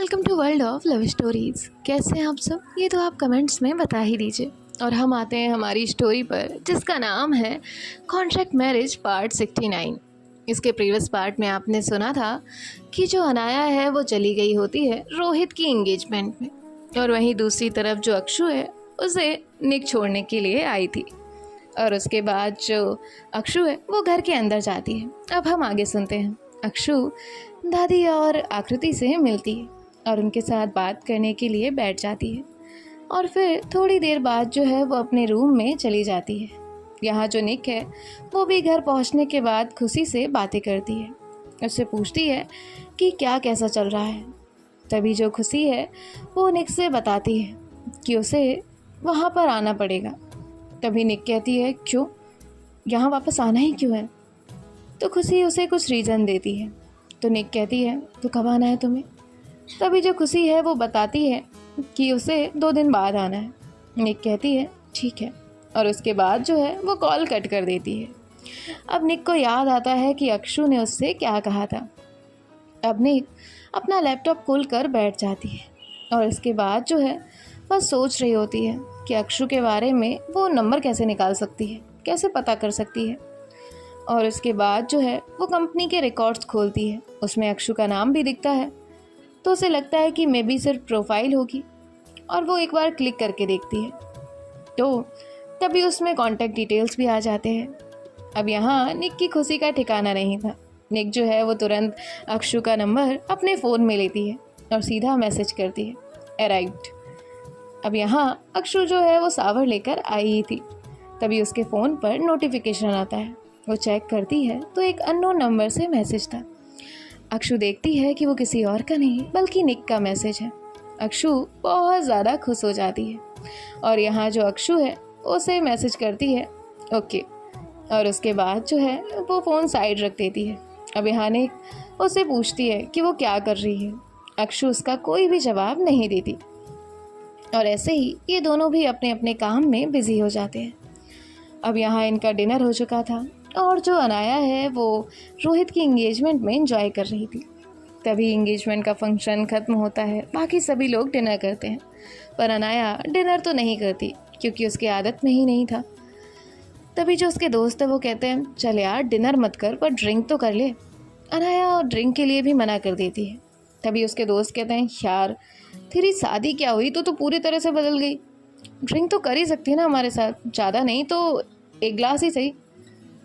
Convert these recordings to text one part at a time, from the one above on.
Welcome to world of love stories. कैसे हैं आप सब? ये तो आप कमेंट्स में बता ही दीजिए। और हम आते हैं हमारी स्टोरी पर, जिसका नाम है कॉन्ट्रैक्ट मैरिज पार्ट 69। इसके प्रीवियस पार्ट में आपने सुना था कि जो अनाया है वो चली गई होती है रोहित की एंगेजमेंट में, और वहीं दूसरी तरफ जो अक्षु है उसे निक छोड़ने के लिए आई थी। और उसके बाद जो अक्षु है वो घर के अंदर जाती है। अब हम आगे सुनते हैं। अक्षु दादी और आकृति से मिलती है और उनके साथ बात करने के लिए बैठ जाती है, और फिर थोड़ी देर बाद जो है वो अपने रूम में चली जाती है। यहाँ जो निक है वो भी घर पहुँचने के बाद खुशी से बातें करती है, उससे पूछती है कि क्या कैसा चल रहा है। तभी जो खुशी है वो निक से बताती है कि उसे वहाँ पर आना पड़ेगा। तभी निक कहती है, क्यों, यहाँ वापस आना ही क्यों है? तो खुशी उसे कुछ रीज़न देती है। तो निक कहती है, तो कब आना है तुम्हें? तभी जो खुशी है वो बताती है कि उसे 2 दिन बाद आना है। निक कहती है ठीक है, और उसके बाद जो है वो कॉल कट कर देती है। अब निक को याद आता है कि अक्षु ने उससे क्या कहा था। अब निक अपना लैपटॉप खोल कर बैठ जाती है, और इसके बाद जो है वह सोच रही होती है कि अक्षु के बारे में वो नंबर कैसे निकाल सकती है, कैसे पता कर सकती है। और उसके बाद जो है वो कंपनी के रिकॉर्ड्स खोलती है, उसमें अक्षु का नाम भी दिखता है। तो उसे लगता है कि मे बी सिर्फ प्रोफाइल होगी, और वो एक बार क्लिक करके देखती है तो तभी उसमें कॉन्टैक्ट डिटेल्स भी आ जाते हैं। अब यहाँ निक की खुशी का ठिकाना नहीं था। निक जो है वो तुरंत अक्षु का नंबर अपने फ़ोन में लेती है और सीधा मैसेज करती है, अराइव्ड। अब यहाँ अक्षु जो है वो सावर लेकर आई ही थी। तभी उसके फ़ोन पर नोटिफिकेशन आता है। वो चेक करती है तो एक अननोन नंबर से मैसेज था। अक्षु देखती है कि वो किसी और का नहीं बल्कि निक का मैसेज है। अक्षु बहुत ज़्यादा खुश हो जाती है, और यहाँ जो अक्षु है उसे मैसेज करती है ओके, और उसके बाद जो है वो फ़ोन साइड रख देती है। अब यहाँ निक उससे पूछती है कि वो क्या कर रही है। अक्षु उसका कोई भी जवाब नहीं देती, और ऐसे ही ये दोनों भी अपने अपने काम में बिजी हो जाते हैं। अब यहाँ इनका डिनर हो चुका था, और जो अनाया है वो रोहित की एंगेजमेंट में एंजॉय कर रही थी। तभी एंगेजमेंट का फंक्शन ख़त्म होता है, बाकी सभी लोग डिनर करते हैं, पर अनाया डिनर तो नहीं करती क्योंकि उसकी आदत में ही नहीं था। तभी जो उसके दोस्त है वो कहते हैं, चल यार डिनर मत कर पर ड्रिंक तो कर ले। अनाया ड्रिंक के लिए भी मना कर देती है। तभी उसके दोस्त कहते हैं, यार तेरी शादी क्या हुई तो पूरी तरह से बदल गई। ड्रिंक तो कर ही सकती है ना हमारे साथ, ज़्यादा नहीं तो 1 ग्लास ही सही।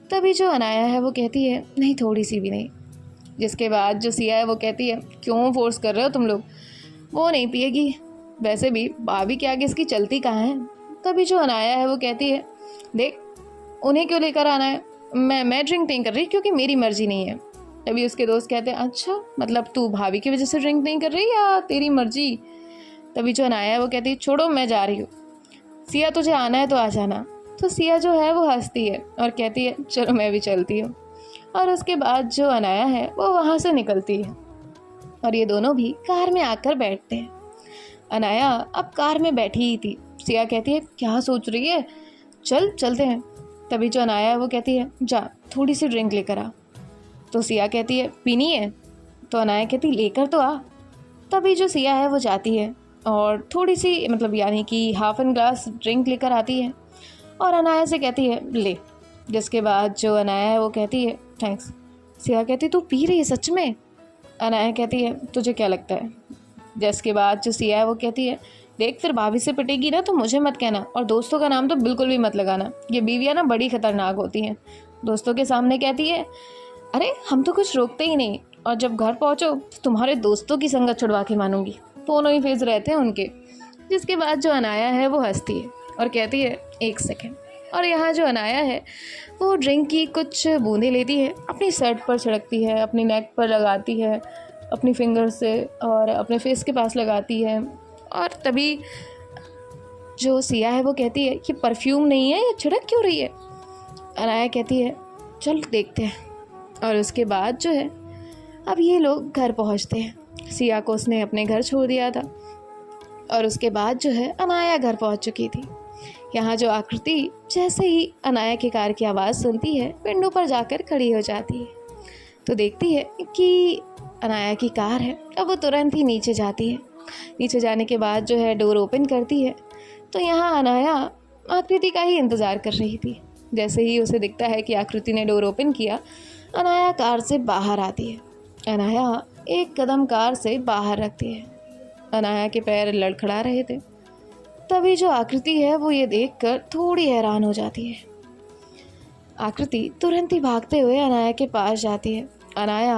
तभी जो अनाया है वो कहती है, नहीं थोड़ी सी भी नहीं। जिसके बाद जो सिया है वो कहती है, क्यों फोर्स कर रहे हो तुम लोग, वो नहीं पिएगी, वैसे भी भाभी के आगे इसकी चलती कहाँ है। तभी जो अनाया है वो कहती है, देख उन्हें क्यों लेकर आना है, मैं ड्रिंक नहीं कर रही क्योंकि मेरी मर्जी नहीं है। तभी उसके दोस्त कहते हैं, अच्छा मतलब तू भाभी की वजह से ड्रिंक नहीं कर रही या तेरी मर्जी। तभी जो अनाया है वो कहती है, छोड़ो मैं जा रही हूँ, सिया तुझे आना है तो आ जाना। तो सिया जो है वो हंसती है और कहती है, चलो मैं भी चलती हूँ। और उसके बाद जो अनाया है वो वहाँ से निकलती है, और ये दोनों भी कार में आकर बैठते हैं। अनाया अब कार में बैठी ही थी। सिया कहती है, क्या सोच रही है, चल चलते हैं। तभी जो अनाया है वो कहती है, जा थोड़ी सी ड्रिंक लेकर आ। तो सिया कहती है, पीनी है? तो अनाया कहती, लेकर तो आ। तभी जो सिया है वो जाती है और थोड़ी सी मतलब यानी कि हाफ एन ग्लास ड्रिंक लेकर आती है, और अनाया से कहती है, ले। जिसके बाद जो अनाया है वो कहती है, थैंक्स। सिया कहती, तू पी रही है सच में? अनाया कहती है, तुझे क्या लगता है? जिसके बाद जो सिया है वो कहती है, देख फिर भाभी से पिटेगी ना तो मुझे मत कहना, और दोस्तों का नाम तो बिल्कुल भी मत लगाना, ये बीवियाँ ना बड़ी खतरनाक होती हैं। दोस्तों के सामने कहती है, अरे हम तो कुछ रोकते ही नहीं, और जब घर पहुँचो तो तुम्हारे दोस्तों की संगत छुड़वा के मानूंगी। दोनों ही फेज रहते हैं उनके। जिसके बाद जो अनाया है वो हंसती है और कहती है, 1 सेकेंड। और यहाँ जो अनाया है वो ड्रिंक की कुछ बूंदें लेती है, अपनी शर्ट पर छिड़कती है, अपनी नेक पर लगाती है अपनी फिंगर से, और अपने फेस के पास लगाती है। और तभी जो सिया है वो कहती है, ये परफ्यूम नहीं है, ये छिड़क क्यों रही है? अनाया कहती है, चल देखते हैं। और उसके बाद जो है अब ये लोग घर पहुँचते हैं। सिया को उसने अपने घर छोड़ दिया था, और उसके बाद जो है अनाया घर पहुँच चुकी थी। यहाँ जो आकृति जैसे ही अनाया की कार की आवाज़ सुनती है विंडो पर जाकर खड़ी हो जाती है। तो देखती है कि अनाया की कार है। अब वो तुरंत ही नीचे जाती है। नीचे जाने के बाद जो है डोर ओपन करती है, तो यहाँ अनाया आकृति का ही इंतज़ार कर रही थी। जैसे ही उसे दिखता है कि आकृति ने डोर ओपन किया, अनाया कार से बाहर आती है। अनाया एक कदम कार से बाहर रखती है। अनाया के पैर लड़खड़ा रहे थे। तभी जो आकृति है वो ये देखकर थोड़ी हैरान हो जाती है। आकृति तुरंत ही भागते हुए अनाया के पास जाती है। अनाया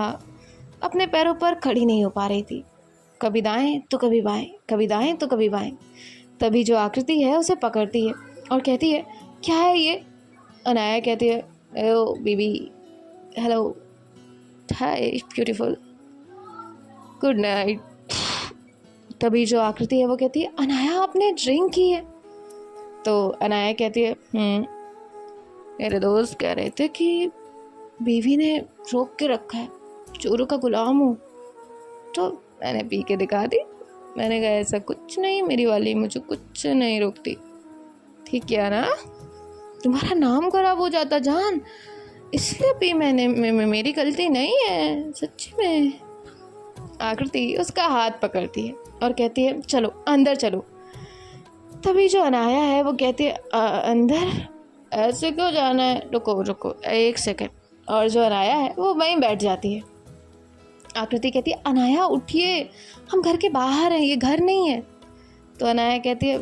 अपने पैरों पर खड़ी नहीं हो पा रही थी, कभी दाएं तो कभी बाएं, कभी दाएं तो कभी बाएं। तभी जो आकृति है उसे पकड़ती है और कहती है, क्या है ये? अनाया कहती है, oh baby, hello, hi beautiful, good night. तभी जो आकृति है वो कहती है, अनाया आपने ड्रिंक की है? तो अनाया कहती है, मेरे दोस्त कह रहे थे कि बीवी ने रोक के रखा है, चोरों का गुलाम हूँ, तो मैंने पी के दिखा दी। मैंने कहा ऐसा कुछ नहीं, मेरी वाली मुझे कुछ नहीं रोकती। ठीक है ना? तुम्हारा नाम खराब हो जाता जान, इसलिए पी मैंने, मेरी गलती नहीं है सच्ची में। आकृति उसका हाथ पकड़ती है और कहती है, चलो अंदर चलो। तभी जो अनाया है वो कहती है, अंदर? ऐसे क्यों जाना है? रुको रुको एक सेकंड। और जो अनाया है वो वहीं बैठ जाती है। आकृति कहती है, अनाया उठिए, हम घर के बाहर हैं, ये घर नहीं है। तो अनाया कहती है,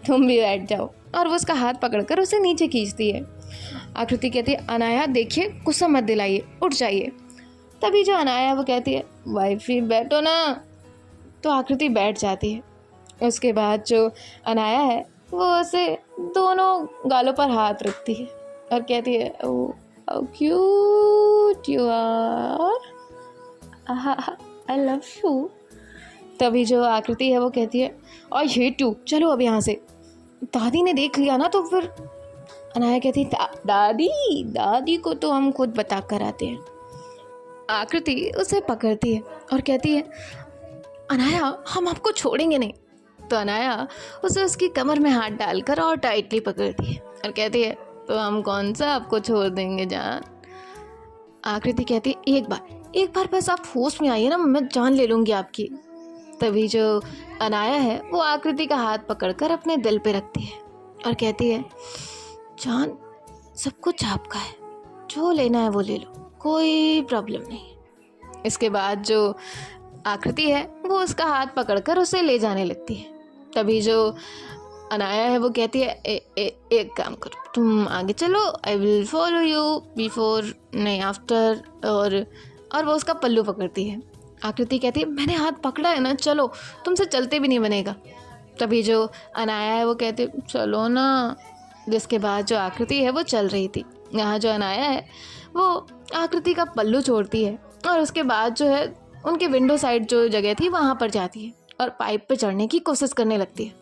तुम भी बैठ जाओ, और वो उसका हाथ पकड़कर उसे नीचे खींचती है। आकृति कहती है, अनाया देखिए, गुस्सा मत दिलाइए, उठ जाइए। तभी जो अनाया वो कहती है, वाइफी बैठो ना। तो आकृति बैठ जाती है। उसके बाद जो अनाया है वो उसे दोनों गालों पर हाथ रखती है और कहती है, oh how cute you are, I love you. तभी जो आकृति है वो कहती है, आई हेट यू, चलो अब यहाँ से, दादी ने देख लिया ना तो फिर। अनाया कहती है, दादी को तो हम खुद बता कर आते हैं। आकृति उसे पकड़ती है और कहती है, अनाया हम आपको छोड़ेंगे नहीं। तो अनाया उसे उसकी कमर में हाथ डालकर और टाइटली पकड़ती है और कहती है, तो हम कौन सा आपको छोड़ देंगे जान। आकृति कहती है, एक बार बस आप होश में आइए ना, मैं जान ले लूँगी आपकी। तभी जो अनाया है वो आकृति का हाथ पकड़कर अपने दिल पे रखती है और कहती है, जान सब कुछ आपका है, जो लेना है वो ले लो, कोई प्रॉब्लम नहीं। इसके बाद जो आकृति है वो उसका हाथ पकड़कर उसे ले जाने लगती है। तभी जो अनाया है वो कहती है, एक काम करो, तुम आगे चलो, I will follow you before नहीं आफ्टर। और वो उसका पल्लू पकड़ती है। आकृति कहती है, मैंने हाथ पकड़ा है ना, चलो, तुमसे चलते भी नहीं बनेगा। तभी जो अनाया है वो कहती है, चलो ना। जिसके बाद जो आकृति है वो चल रही थी। यहाँ जो अनाया है वो आकृति का पल्लू छोड़ती है और उसके बाद जो है उनके विंडो साइड जो जगह थी वहाँ पर जाती है और पाइप पे चढ़ने की कोशिश करने लगती है।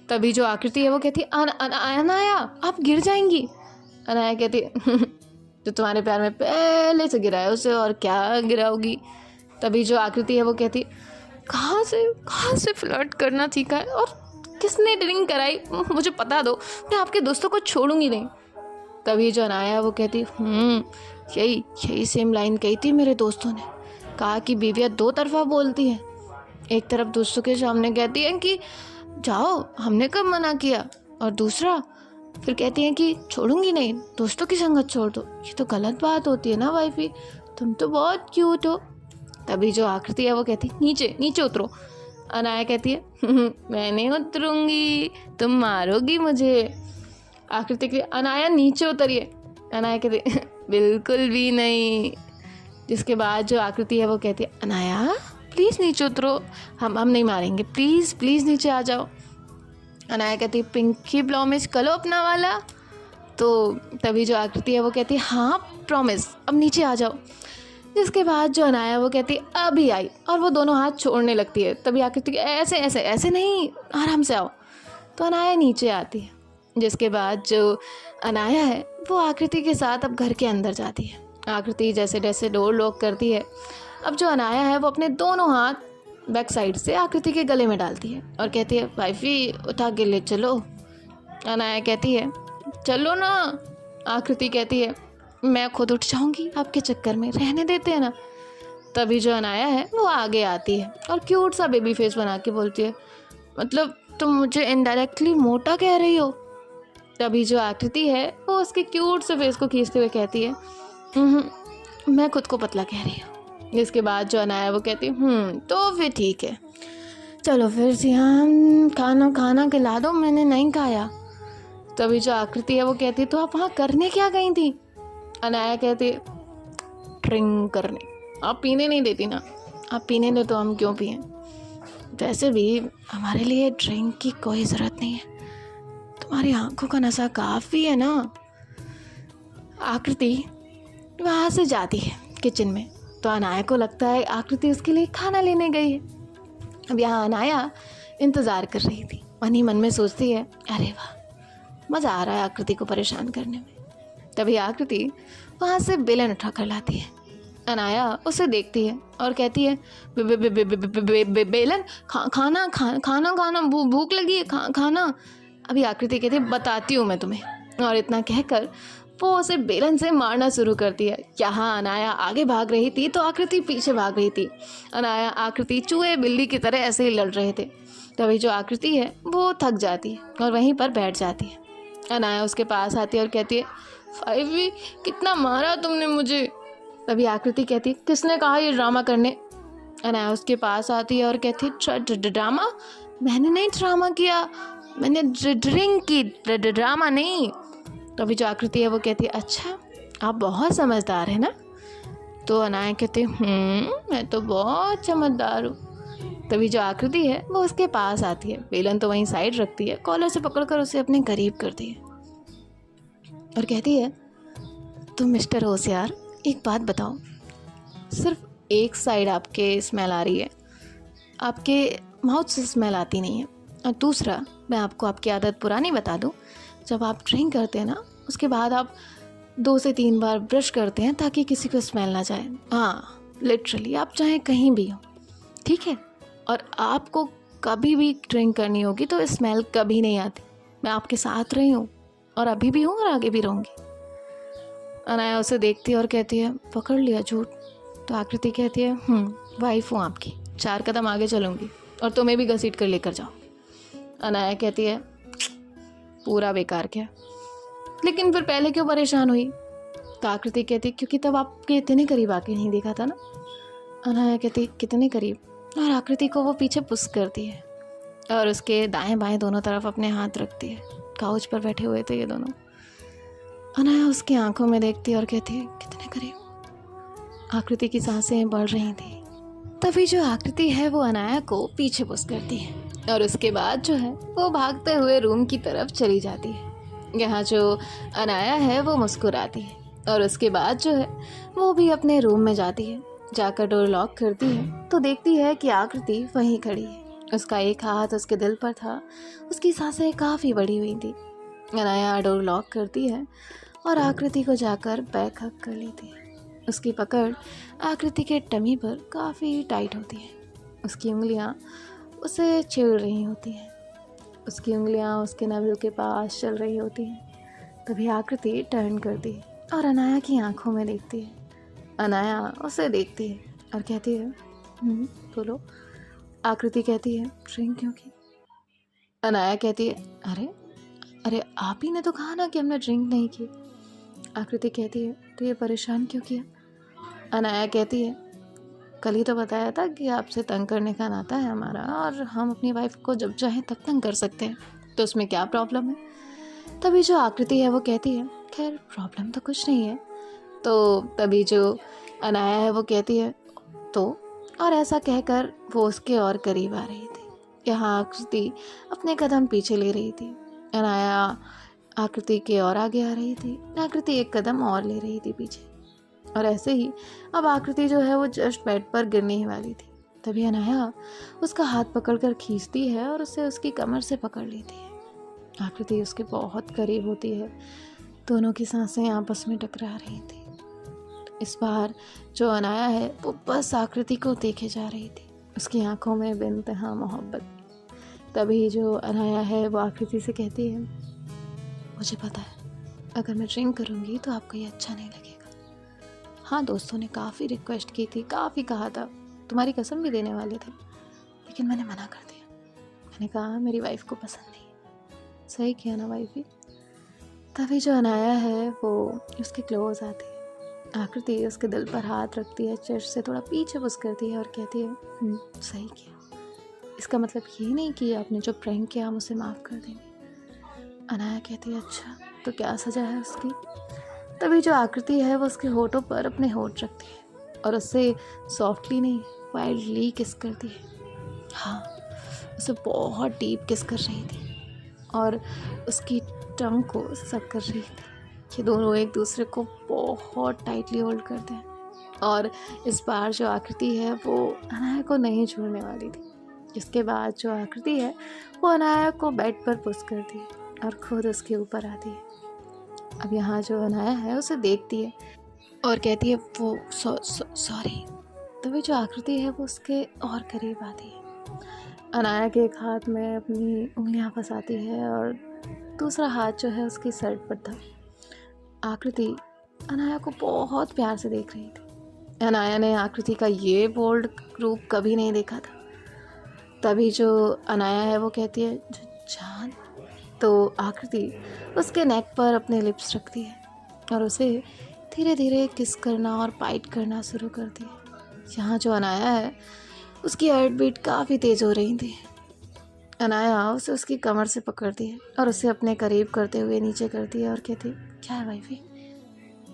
तभी जो आकृति है वो कहती है, अनाया आप गिर जाएंगी। अनाया कहती है, जो तुम्हारे प्यार में पहले से गिरा है उसे और क्या गिराओगी। तभी जो आकृति है वो कहती है, कहाँ से फ्लर्ट करना सीखा है और किसने ड्रिंक कराई, मुझे बता दो, मैं आपके दोस्तों को छोड़ूंगी नहीं। तभी जो अनाया है वो कहती है, यही सेम लाइन कही थी मेरे दोस्तों ने, कहा कि बीवियाँ दो तरफा बोलती हैं। एक तरफ दोस्तों के सामने कहती हैं कि जाओ, हमने कब मना किया, और दूसरा फिर कहती हैं कि छोड़ूंगी नहीं, दोस्तों की संगत छोड़ दो। ये तो गलत बात होती है ना वाइफी, तुम तो बहुत क्यूट हो। तभी जो आकृति है वो कहती है, नीचे उतरो। अनाया कहती है, मैं नहीं उतरूंगी, तुम मारोगी मुझे। आकृति कहती है, अनाया नीचे उतरिए। अनाया कहती है, बिल्कुल भी नहीं। जिसके बाद जो आकृति है वो कहती है, अनाया प्लीज़ नीचे उतरो, हम नहीं मारेंगे, प्लीज़ नीचे आ जाओ। अनाया कहती है, पिंकी प्रॉमिस करो अपना वाला। तो तभी जो आकृति है वो कहती है, हाँ प्रॉमिस, अब नीचे आ जाओ। जिसके बाद जो अनाया वो कहती है, अभी आई, और वो दोनों हाथ छोड़ने लगती है। तभी आकृति ऐसे नहीं, आराम से आओ। तो अनाया नीचे आती है। जिसके बाद जो अनाया है वो आकृति के साथ अब घर के अंदर जाती है। आकृति जैसे जैसे डोर लॉक करती है, अब जो अनाया है वो अपने दोनों हाथ बैक साइड से आकृति के गले में डालती है और कहती है, वाइफी उठा के ले चलो। अनाया कहती है, चलो ना। आकृति कहती है, मैं खुद उठ जाऊंगी आपके चक्कर में, रहने देते हैं ना। तभी जो अनाया है वो आगे आती है और क्यूट सा बेबी फेस बना के बोलती है, मतलब तुम मुझे इनडायरेक्टली मोटा कह रही हो। तभी जो आकृति है वो उसके क्यूट से फेस को खींचते हुए कहती है, मैं खुद को पतला कह रही हूँ। इसके बाद जो अनाया वो कहती है, तो फिर ठीक है, चलो फिर सियान खाना खिला दो, मैंने नहीं खाया। तभी जो आकृति है वो कहती है, तो आप वहाँ करने क्या गई थी? अनाया कहती है, ड्रिंक करने। आप पीने नहीं देती ना, आप पीने दो तो हम क्यों पिए, वैसे भी हमारे लिए ड्रिंक की कोई ज़रूरत नहीं है, तुम्हारी आंखों का नशा काफ़ी है ना। आकृति वहाँ से जाती है किचन में, तो अनाया को लगता है आकृति उसके लिए खाना लेने गई है। अब यहाँ अनाया इंतज़ार कर रही थी, मन ही मन में सोचती है, अरे वाह, मज़ा आ रहा है आकृति को परेशान करने में। तभी आकृति वहाँ से बेलन उठा कर लाती है। अनाया उसे देखती है और कहती है, बेलन खाना भूख लगी है, खाना। अभी आकृति कहती है, बताती हूँ मैं तुम्हें, और इतना कहकर वो उसे बेलन से मारना शुरू करती है। यहाँ अनाया आगे भाग रही थी तो आकृति पीछे भाग रही थी। अनाया आकृति चूहे बिल्ली की तरह ऐसे ही लड़ रहे थे। तभी जो आकृति है वो थक जाती है और वहीं पर बैठ जाती है। अनाया उसके पास आती है और कहती है, फाइवी कितना मारा तुमने मुझे। तभी आकृति कहती है, किसने कहा ये ड्रामा करने। अनाया उसके पास आती है और कहती है, ड्रामा? मैंने नहीं ड्रामा किया, मैंने ड्रिंक की, ड्रामा नहीं। तभी जो आकृति है वो कहती है, अच्छा आप बहुत समझदार है ना। तो अनाया कहती है, मैं तो बहुत समझदार हूँ। तभी जो आकृति है वो उसके पास आती है, बेलन तो वहीं साइड रखती है, कॉलर से पकड़कर उसे अपने करीब करती है और कहती है, तुम मिस्टर होशियार, एक बात बताओ, सिर्फ एक साइड आपके स्मेल आ रही है, आपके माउथ से स्मेल आती नहीं है। और दूसरा, मैं आपको आपकी आदत पुरानी बता दूं, जब आप ड्रिंक करते हैं ना, उसके बाद आप 2 से 3 बार ब्रश करते हैं ताकि किसी को स्मेल ना जाए। हाँ, लिटरली आप चाहे कहीं भी हो, ठीक है। और आपको कभी भी ड्रिंक करनी होगी तो स्मेल कभी नहीं आती। मैं आपके साथ रही हूँ और अभी भी हूँ और आगे भी रहूँगी। अनाया उसे देखती है और कहती है, पकड़ लिया झूठ। तो आकृति कहती है, वाइफ हूँ आपकी, 4 कदम आगे चलूँगी और तुम्हें भी घसीट कर लेकर जाओ। अनाया कहती है, पूरा बेकार क्या, लेकिन फिर पहले क्यों परेशान हुई। तो आकृति कहती, क्योंकि तब आपके इतने करीब आके नहीं देखा था ना। अनाया कहती, कितने करीब। और आकृति को वो पीछे पुश करती है और उसके दाएं बाएं दोनों तरफ अपने हाथ रखती है। काउच पर बैठे हुए थे ये दोनों। अनाया उसकी आंखों में देखती है और कहती है, कितने करीब। आकृति की सांसें बढ़ रही थी। तभी जो आकृति है वो अनाया को पीछे पुश करती है और उसके बाद जो है वो भागते हुए रूम की तरफ चली जाती है। यहाँ जो अनाया है वो मुस्कुराती है और उसके बाद जो है वो भी अपने रूम में जाती है। जाकर डोर लॉक करती है तो देखती है कि आकृति वहीं खड़ी है। उसका एक हाथ उसके दिल पर था, उसकी सांसें काफ़ी बढ़ी हुई थी। अनाया डोर लॉक करती है और आकृति को जाकर बैक हग कर लेती है। उसकी पकड़ आकृति के टमी पर काफ़ी टाइट होती है। उसकी उंगलियां उसे छेड़ रही होती हैं। उसकी उंगलियां उसके नाभि के पास चल रही होती हैं। तभी आकृति टर्न करती है और अनाया की आंखों में देखती है। अनाया उसे देखती है और कहती है, बोलो। आकृति कहती है, ड्रिंक क्यों की। अनाया कहती है, अरे आप ही ने तो कहा ना कि हमने ड्रिंक नहीं की। आकृति कहती है, तो ये परेशान क्यों किया। अनाया कहती है, कल ही तो बताया था कि आपसे तंग करने का नाता है हमारा और हम अपनी वाइफ को जब चाहें तब तंग कर सकते हैं, तो उसमें क्या प्रॉब्लम है। तभी जो आकृति है वो कहती है, खैर प्रॉब्लम तो कुछ नहीं है। तो तभी जो अनाया है वो कहती है, तो, और ऐसा कहकर वो उसके और करीब आ रही थी। यहाँ आकृति अपने कदम पीछे ले रही थी। अनाया आकृति के और आगे आ रही थी। आकृति एक कदम और ले रही थी पीछे। और ऐसे ही अब आकृति जो है वो जस्ट बेड पर गिरने ही वाली थी। तभी अनाया उसका हाथ पकड़कर खींचती है और उसे उसकी कमर से पकड़ लेती है। आकृति उसके बहुत करीब होती है। दोनों की सांसें आपस में टकरा रही थी। इस बार जो अनाया है वो बस आकृति को देखे जा रही थी, उसकी आंखों में बेइंतहा मोहब्बत। तभी जो अनाया है वो आकृति से कहती है, मुझे पता है अगर मैं ड्रिंक करूँगी तो आपको ये अच्छा नहीं लगेगा। हाँ, दोस्तों ने काफ़ी रिक्वेस्ट की थी, काफ़ी कहा था, तुम्हारी कसम भी देने वाले थे, लेकिन मैंने मना कर दिया। मैंने कहा मेरी वाइफ को पसंद नहीं। सही किया ना वाइफी। तभी जो अनाया है वो उसके क्लोज आती है। आकृति उसके दिल पर हाथ रखती है, चेस्ट से थोड़ा पीछे पुश करती है और कहती है सही किया। इसका मतलब ये नहीं कि आपने जो प्रैंक किया हम उसे माफ़ कर देंगे। अनाया कहती है अच्छा तो क्या सज़ा है उसकी। तभी जो आकृति है वो उसके होठों पर अपने होठ रखती है और उससे सॉफ्टली नहीं वाइल्डली किस करती है। हाँ, उसे बहुत डीप किस कर रही थी और उसकी टंग को सक कर रही थी। ये दोनों एक दूसरे को बहुत टाइटली होल्ड करते हैं और इस बार जो आकृति है वो अनाया को नहीं छोड़ने वाली थी। इसके बाद जो आकृति है वो अनाया को बेड पर पुश करती है और खुद उसके ऊपर आती है। अब यहाँ जो अनाया है उसे देखती है और कहती है वो सॉरी। तभी जो आकृति है वो उसके और करीब आती है। अनाया के एक हाथ में अपनी उंगलियां फंसाती है और दूसरा हाथ जो है उसकी शर्ट पर था। आकृति अनाया को बहुत प्यार से देख रही थी। अनाया ने आकृति का ये बोल्ड रूप कभी नहीं देखा था। तभी जो अनाया है वो कहती है जान। तो आकृति उसके नेक पर अपने लिप्स रखती है और उसे धीरे धीरे किस करना और बाइट करना शुरू करती है। यहाँ जो अनाया है उसकी हार्ट बीट काफ़ी तेज़ हो रही थी। अनाया उसे उसकी कमर से पकड़ती है और उसे अपने करीब करते हुए नीचे करती है और कहती है क्या है वाइफी,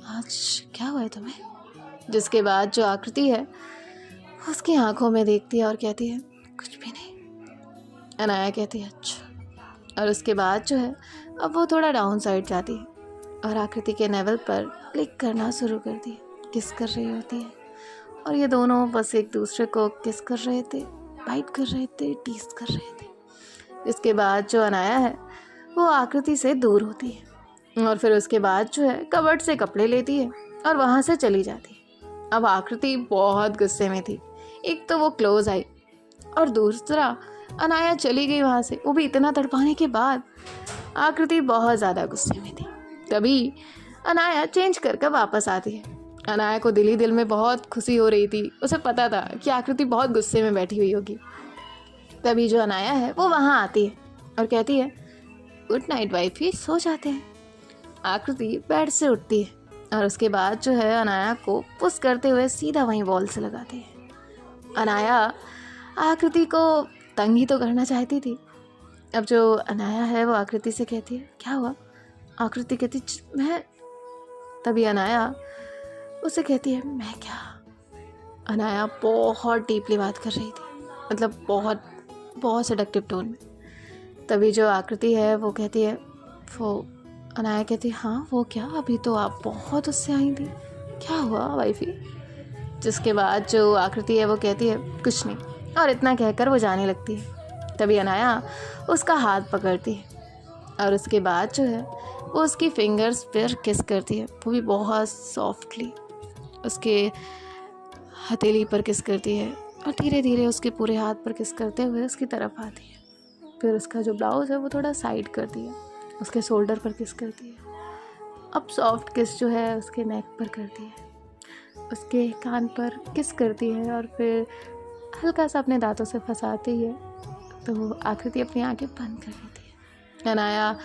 आज क्या हुआ है तुम्हें। जिसके बाद जो आकृति है उसकी आंखों में देखती है और कहती है कुछ भी नहीं। अनाया कहती है अच्छा। और उसके बाद जो है अब वो थोड़ा डाउन साइड जाती है और आकृति के नेवल पर क्लिक करना शुरू करती है, किस कर रही होती है और ये दोनों बस एक दूसरे को किस कर रहे थे, बाइट कर रहे थे, टीस कर रहे थे। इसके बाद जो अनाया है वो आकृति से दूर होती है और फिर उसके बाद जो है कबर्ड से कपड़े लेती है और वहाँ से चली जाती है। अब आकृति बहुत गुस्से में थी। एक तो वो क्लोज आई और दूसरा अनाया चली गई वहाँ से, वो भी इतना तड़पाने के बाद। आकृति बहुत ज़्यादा गुस्से में थी। तभी अनाया चेंज करके वापस आती है। अनाया को दिल ही दिल में बहुत खुशी हो रही थी। उसे पता था कि आकृति बहुत गुस्से में बैठी हुई होगी। तभी जो अनाया है वो वहाँ आती है और कहती है गुड नाइट वाइफी, सो जाते हैं। आकृति बेड से उठती है और उसके बाद जो है अनाया को पुश करते हुए सीधा वहीं वॉल से लगाती है। अनाया आकृति को तंग ही तो करना चाहती थी। अब जो अनाया है वो आकृति से कहती है क्या हुआ। आकृति कहती मैं। तभी अनाया उसे कहती है मैं क्या। अनाया बहुत डीपली बात कर रही थी, मतलब बहुत बहुत सेडक्टिव टोन में। तभी जो आकृति है वो कहती है वो। अनाया कहती है हाँ वो क्या, अभी तो आप बहुत उससे आई थी, क्या हुआ वाइफी। जिसके बाद जो आकृति है वो कहती है कुछ नहीं, और इतना कहकर वो जाने लगती है। तभी अनाया उसका हाथ पकड़ती है और उसके बाद जो है वो उसकी फिंगर्स पर किस करती है, वो भी बहुत सॉफ्टली उसके हथेली पर किस करती है और धीरे धीरे उसके पूरे हाथ पर किस करते हुए उसकी तरफ आती है। फिर उसका जो ब्लाउज़ है वो थोड़ा साइड करती है, उसके शोल्डर पर किस करती है। अब सॉफ्ट किस जो है उसके नेक पर करती है, उसके कान पर किस करती है और फिर हल्का सा अपने दांतों से फंसाती है। तो आकृति अपनी आंखें बंद कर लेती है। अनाया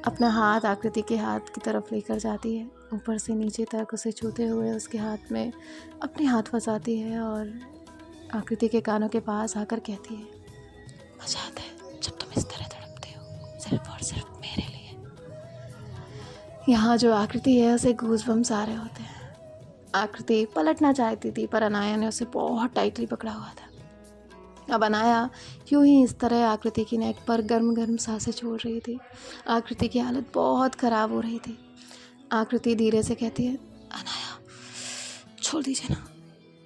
अपना हाथ आकृति के हाथ की तरफ लेकर जाती है, ऊपर से नीचे तक उसे छूते हुए उसके हाथ में अपने हाथ फंसाती है और आकृति के कानों के पास आकर कहती है मजा आता है जब तुम इस तरह तड़पते हो, सिर्फ और सिर्फ मेरे लिए। यहाँ जो आकृति है उसे गूज़बम्स आ रहे होते हैं। आकृति पलटना चाहती थी पर अनाया ने उसे बहुत टाइटली पकड़ा हुआ था। अब अनाया यूं ही इस तरह आकृति की नेक पर गर्म गर्म सांसें छोड़ रही थी। आकृति की हालत बहुत ख़राब हो रही थी। आकृति धीरे से कहती है अनाया छोड़ दीजिए ना।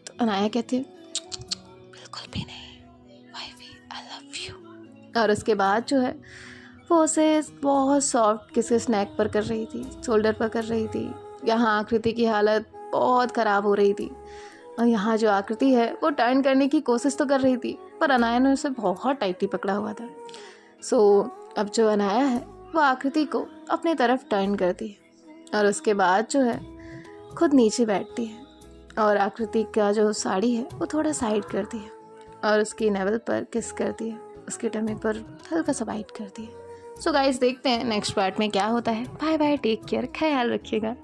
तो अनाया कहती है बिल्कुल भी नहीं वाइफी, आई लव यू। और उसके बाद जो है वो उसे बहुत सॉफ्ट किसेस नेक पर कर रही थी, शोल्डर पर कर रही थी। यहाँ आकृति की हालत बहुत ख़राब हो रही थी और यहाँ जो आकृति है वो टर्न करने की कोशिश तो कर रही थी पर अनाया ने उसे बहुत टाइटली पकड़ा हुआ था। सो अब जो अनाया है वो आकृति को अपने तरफ टर्न करती है और उसके बाद जो है खुद नीचे बैठती है और आकृति का जो साड़ी है वो थोड़ा साइड करती है और उसकी नेवल पर किस करती है, उसकी टमी पर हल्का सा बाइट करती है। सो गाइस देखते हैं नेक्स्ट पार्ट में क्या होता है। बाय बाय, टेक केयर, ख्याल रखिएगा।